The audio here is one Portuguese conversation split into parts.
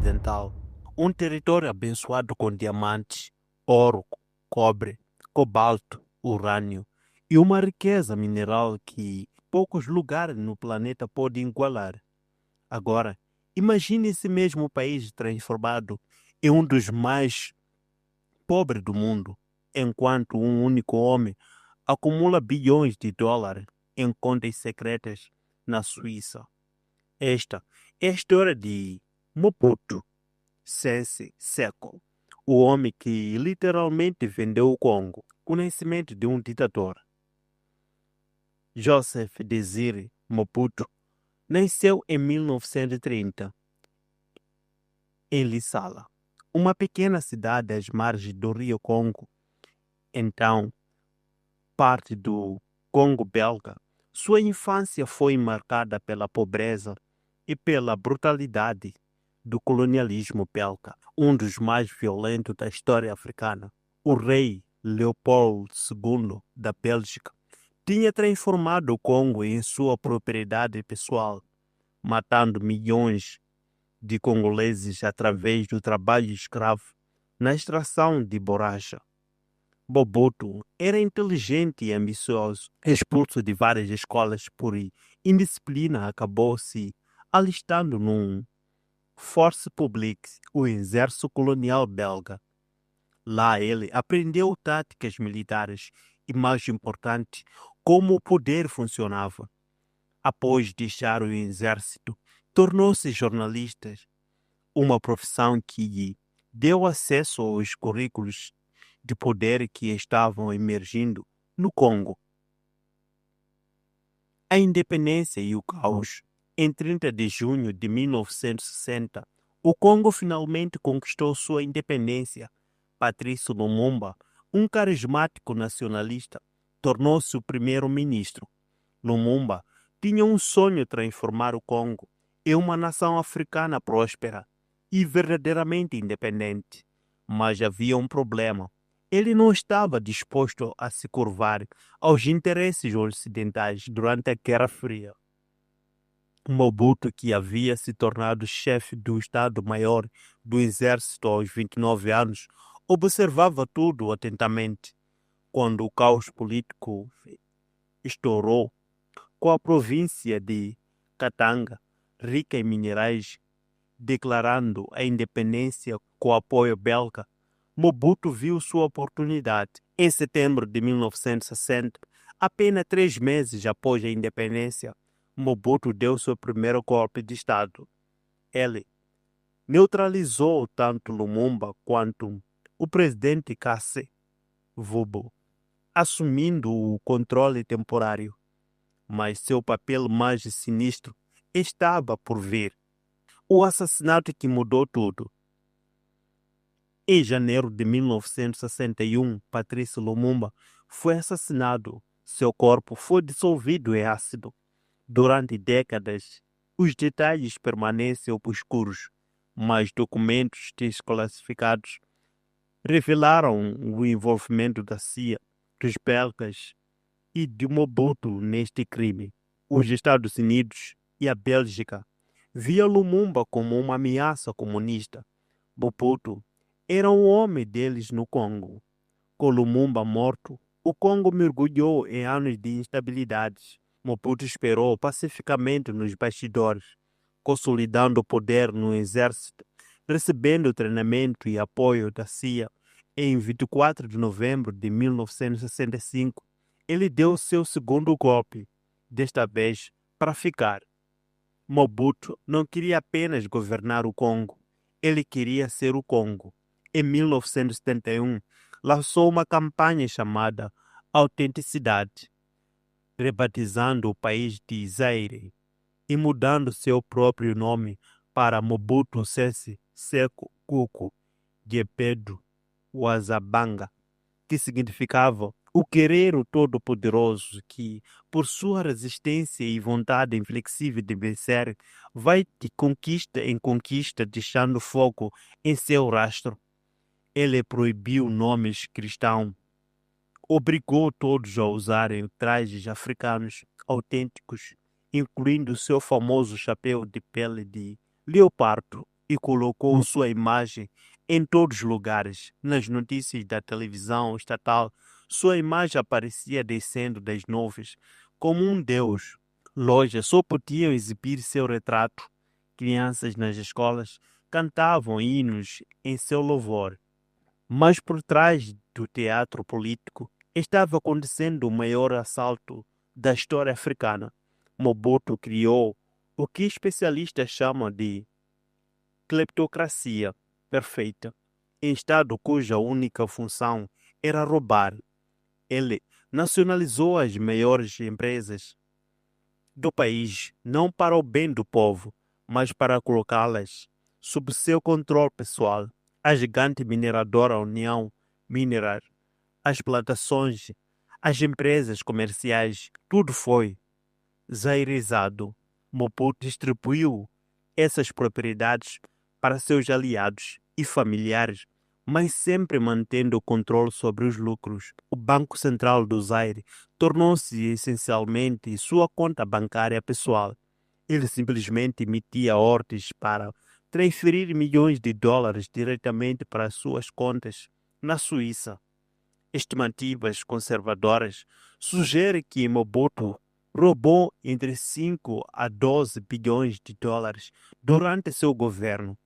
Ocidental, um território abençoado com diamantes, ouro, cobre, cobalto, urânio e uma riqueza mineral que poucos lugares no planeta podem igualar. Agora, imagine esse mesmo país transformado em um dos mais pobres do mundo, enquanto um único homem acumula bilhões de dólares em contas secretas na Suíça. Esta é a história de Mobutu Sese Seko, o homem que literalmente vendeu o Congo, o nascimento de um ditador. Joseph Désiré Mobutu nasceu em 1930 em Lissala, uma pequena cidade às margens do rio Congo, então parte do Congo belga. Sua infância foi marcada pela pobreza e pela brutalidade do colonialismo belga, um dos mais violentos da história africana. O rei Leopoldo II da Bélgica tinha transformado o Congo em sua propriedade pessoal, matando milhões de congoleses através do trabalho escravo na extração de borracha. Mobutu era inteligente e ambicioso. Expulso de várias escolas por indisciplina, acabou se alistando num Force Publique, o exército colonial belga. Lá ele aprendeu táticas militares e, mais importante, como o poder funcionava. Após deixar o exército, tornou-se jornalista, uma profissão que lhe deu acesso aos currículos de poder que estavam emergindo no Congo. A independência e o caos. Em 30 de junho de 1960, o Congo finalmente conquistou sua independência. Patrice Lumumba, um carismático nacionalista, tornou-se o primeiro-ministro. Lumumba tinha um sonho de transformar o Congo em uma nação africana próspera e verdadeiramente independente. Mas havia um problema. Ele não estava disposto a se curvar aos interesses ocidentais durante a Guerra Fria. Mobutu, que havia se tornado chefe do Estado-Maior do Exército aos 29 anos, observava tudo atentamente. Quando o caos político estourou, com a província de Katanga, rica em minerais, declarando a independência com apoio belga, Mobutu viu sua oportunidade. Em setembro de 1960, apenas 3 meses após a independência, Mobutu deu seu primeiro golpe de Estado. Ele neutralizou tanto Lumumba quanto o presidente Kassé Vubo, assumindo o controle temporário. Mas seu papel mais sinistro estava por vir. O assassinato que mudou tudo. Em janeiro de 1961, Patrice Lumumba foi assassinado. Seu corpo foi dissolvido em ácido. Durante décadas, os detalhes permanecem obscuros, mas documentos desclassificados revelaram o envolvimento da CIA, dos belgas e de Mobutu neste crime. Os Estados Unidos e a Bélgica viam Lumumba como uma ameaça comunista. Mobutu era um homem deles no Congo. Com Lumumba morto, o Congo mergulhou em anos de instabilidade. Mobutu esperou pacificamente nos bastidores, consolidando o poder no exército, recebendo treinamento e apoio da CIA. Em 24 de novembro de 1965, ele deu seu segundo golpe, desta vez para ficar. Mobutu não queria apenas governar o Congo, ele queria ser o Congo. Em 1971, lançou uma campanha chamada Autenticidade, rebatizando o país de Zaire e mudando seu próprio nome para Mobutu Sese Seko Kuku Djepedo Wazabanga, que significava o guerreiro todo-poderoso que, por sua resistência e vontade inflexível de vencer, vai de conquista em conquista deixando fogo em seu rastro. Ele proibiu nomes cristãos, obrigou todos a usarem trajes africanos autênticos, incluindo seu famoso chapéu de pele de leopardo. e colocou sua imagem em todos os lugares. Nas notícias da televisão estatal, sua imagem aparecia descendo das nuvens como um deus. Lojas só podiam exibir seu retrato. Crianças nas escolas cantavam hinos em seu louvor. Mas por trás do teatro político estava acontecendo o maior assalto da história africana. Mobutu criou o que especialistas chamam de cleptocracia perfeita, em estado cuja única função era roubar. Ele nacionalizou as maiores empresas do país, não para o bem do povo, mas para colocá-las sob seu controle pessoal. A gigante mineradora União Mineral, as plantações, as empresas comerciais, tudo foi zairizado. Mobutu distribuiu essas propriedades para seus aliados e familiares, mas sempre mantendo o controle sobre os lucros. O Banco Central do Zaire tornou-se essencialmente sua conta bancária pessoal. Ele simplesmente emitia ordens para transferir milhões de dólares diretamente para suas contas na Suíça. Estimativas conservadoras sugerem que Mobutu roubou entre 5 a 12 bilhões de dólares durante seu governo,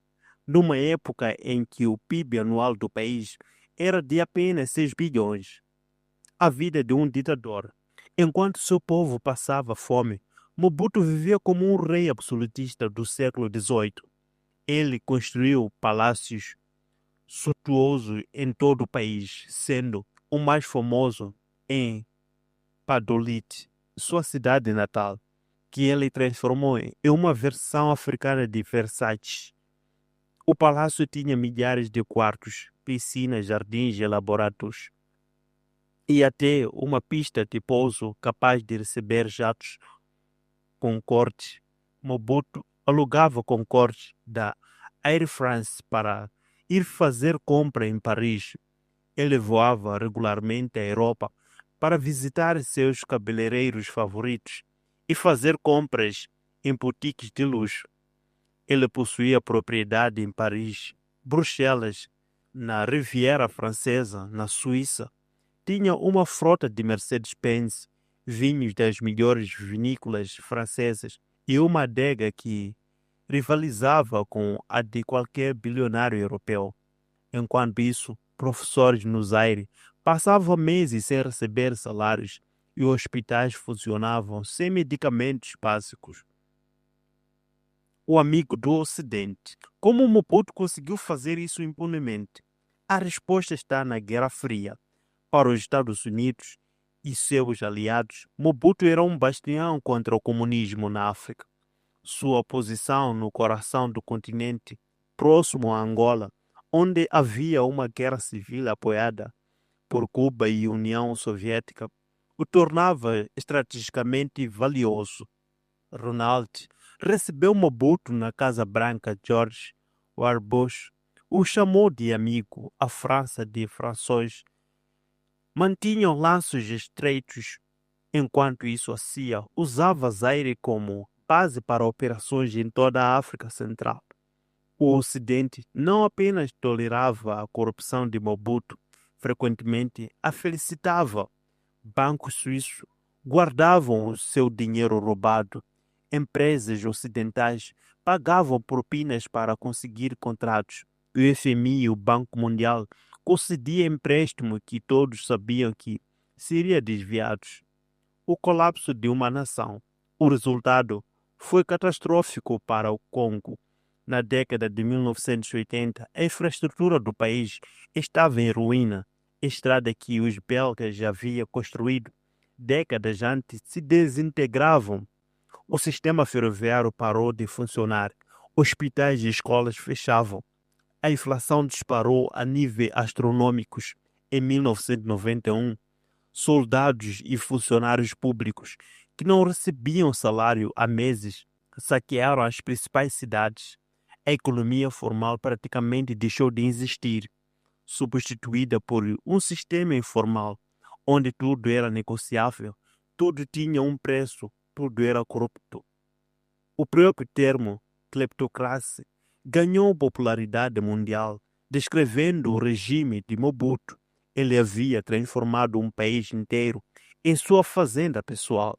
numa época em que o PIB anual do país era de apenas 6 bilhões. A vida de um ditador. Enquanto seu povo passava fome, Mobutu vivia como um rei absolutista do século XVIII. Ele construiu palácios suntuosos em todo o país, sendo o mais famoso em Padolit, sua cidade natal, que ele transformou em uma versão africana de Versace. O palácio tinha milhares de quartos, piscinas, jardins elaborados e até uma pista de pouso capaz de receber jatos Concorde. Mobutu alugava Concorde da Air France para ir fazer compra em Paris. Ele voava regularmente à Europa para visitar seus cabeleireiros favoritos e fazer compras em boutiques de luxo. Ele possuía propriedade em Paris, Bruxelas, na Riviera Francesa, na Suíça. Tinha uma frota de Mercedes-Benz, vinhos das melhores vinícolas francesas e uma adega que rivalizava com a de qualquer bilionário europeu. Enquanto isso, professores no Zaire passavam meses sem receber salários e hospitais funcionavam sem medicamentos básicos. O amigo do Ocidente. Como Mobutu conseguiu fazer isso impunemente? A resposta está na Guerra Fria. Para os Estados Unidos e seus aliados, Mobutu era um bastião contra o comunismo na África. Sua posição no coração do continente, próximo a Angola, onde havia uma guerra civil apoiada por Cuba e União Soviética, o tornava estrategicamente valioso. Ronald recebeu Mobutu na Casa Branca. George W. Bush o chamou de amigo. A França de François mantinham laços estreitos. Enquanto isso, a CIA usava Zaire como base para operações em toda a África Central. O Ocidente não apenas tolerava a corrupção de Mobutu, frequentemente a felicitava. Bancos suíços guardavam o seu dinheiro roubado. Empresas ocidentais pagavam propinas para conseguir contratos. O FMI e o Banco Mundial concediam empréstimos que todos sabiam que seriam desviados. O colapso de uma nação. O resultado foi catastrófico para o Congo. Na década de 1980, a infraestrutura do país estava em ruína. A estrada que os belgas já haviam construído décadas antes se desintegravam. O sistema ferroviário parou de funcionar. Hospitais e escolas fechavam. A inflação disparou a níveis astronômicos. Em 1991, soldados e funcionários públicos que não recebiam salário há meses saquearam as principais cidades. A economia formal praticamente deixou de existir, substituída por um sistema informal, onde tudo era negociável, tudo tinha um preço, tudo era corrupto. O próprio termo kleptocracia ganhou popularidade mundial, descrevendo o regime de Mobutu. Ele havia transformado um país inteiro em sua fazenda pessoal.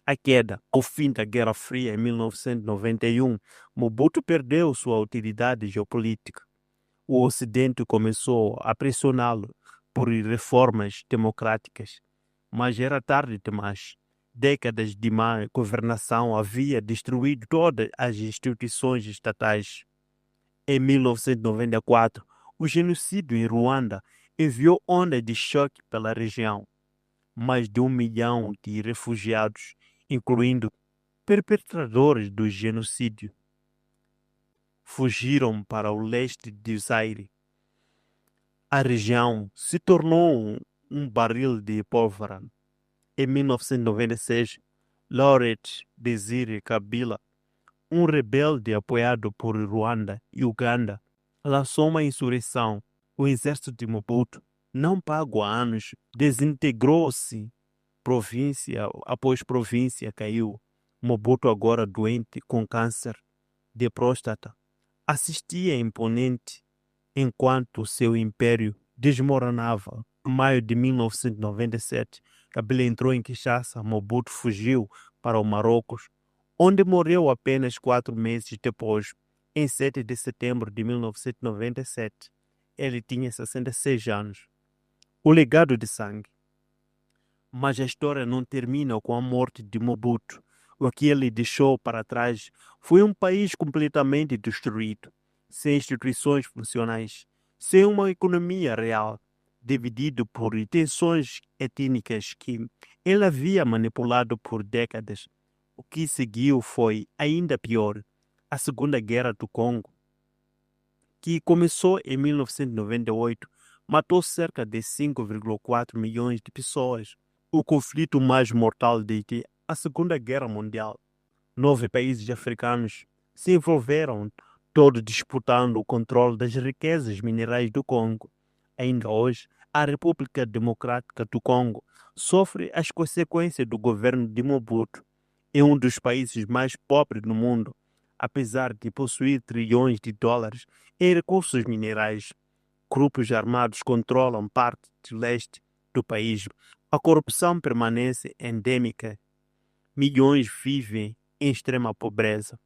A queda, o fim da Guerra Fria em 1991, Mobutu perdeu sua utilidade geopolítica. O Ocidente começou a pressioná-lo por reformas democráticas, mas era tarde demais. Décadas de má governação havia destruído todas as instituições estatais. Em 1994, o genocídio em Ruanda enviou onda de choque pela região. Mais de 1 milhão de refugiados, incluindo perpetradores do genocídio, fugiram para o leste de Zaire. A região se tornou um barril de pólvora. Em 1996, Laurent Desire Kabila, um rebelde apoiado por Ruanda e Uganda, lançou uma insurreição. O exército de Mobutu, não pago há anos, desintegrou-se. Província após província caiu. Mobutu, agora doente com câncer de próstata, assistia imponente enquanto seu império desmoronava. Em maio de 1997, Kabila entrou em Kinshasa. Mobutu fugiu para o Marrocos, onde morreu apenas 4 meses depois, em 7 de setembro de 1997. Ele tinha 66 anos. O legado de sangue. Mas a história não termina com a morte de Mobutu. O que ele deixou para trás foi um país completamente destruído, sem instituições funcionais, sem uma economia real, dividido por tensões étnicas que ele havia manipulado por décadas. O que seguiu foi ainda pior: a Segunda Guerra do Congo, que começou em 1998, matou cerca de 5,4 milhões de pessoas. O conflito mais mortal desde a Segunda Guerra Mundial. 9 países africanos se envolveram, todos disputando o controle das riquezas minerais do Congo. Ainda hoje, a República Democrática do Congo sofre as consequências do governo de Mobutu. É um dos países mais pobres do mundo, apesar de possuir trilhões de dólares em recursos minerais. Grupos armados controlam parte do leste do país. A corrupção permanece endêmica. Milhões vivem em extrema pobreza.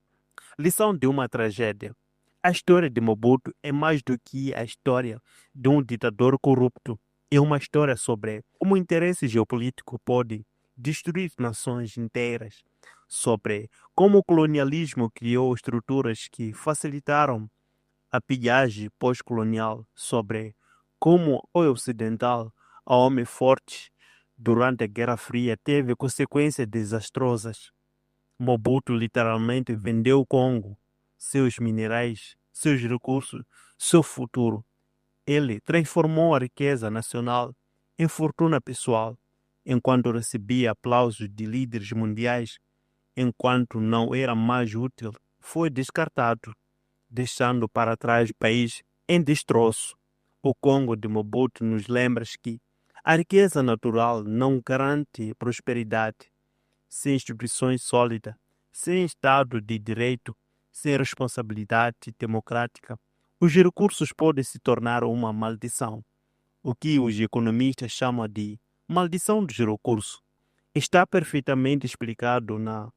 Lição de uma tragédia. A história de Mobutu é mais do que a história de um ditador corrupto. É uma história sobre como o interesse geopolítico pode destruir nações inteiras, sobre como o colonialismo criou estruturas que facilitaram a pilhagem pós-colonial, sobre como o ocidental, a homem forte, durante a Guerra Fria teve consequências desastrosas. Mobutu literalmente vendeu o Congo, seus minerais, seus recursos, seu futuro. Ele transformou a riqueza nacional em fortuna pessoal, enquanto recebia aplausos de líderes mundiais. Enquanto não era mais útil, foi descartado, deixando para trás o país em destroço. O Congo de Mobutu nos lembra que a riqueza natural não garante prosperidade. Sem instituições sólidas, sem Estado de Direito, sem responsabilidade democrática, os recursos podem se tornar uma maldição. O que os economistas chamam de maldição dos recursos está perfeitamente explicado na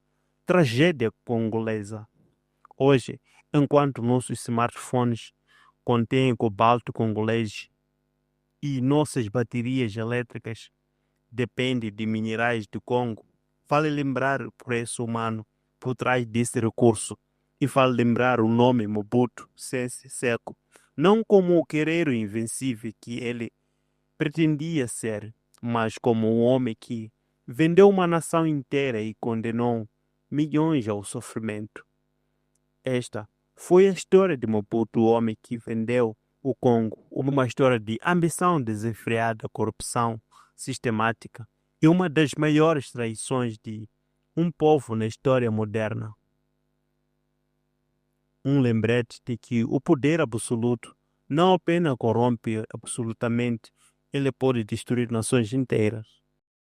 tragédia congolesa. Hoje, enquanto nossos smartphones contêm cobalto congolês e nossas baterias elétricas dependem de minerais do Congo, vale lembrar o preço humano por trás desse recurso e vale lembrar o nome Mobutu Sese Seko, não como o guerreiro invencível que ele pretendia ser, mas como um homem que vendeu uma nação inteira e condenou milhões ao sofrimento. Esta foi a história de Mobutu, o homem que vendeu o Congo, uma história de ambição desenfreada, corrupção sistemática e uma das maiores traições de um povo na história moderna. Um lembrete de que o poder absoluto não apenas corrompe absolutamente, ele pode destruir nações inteiras.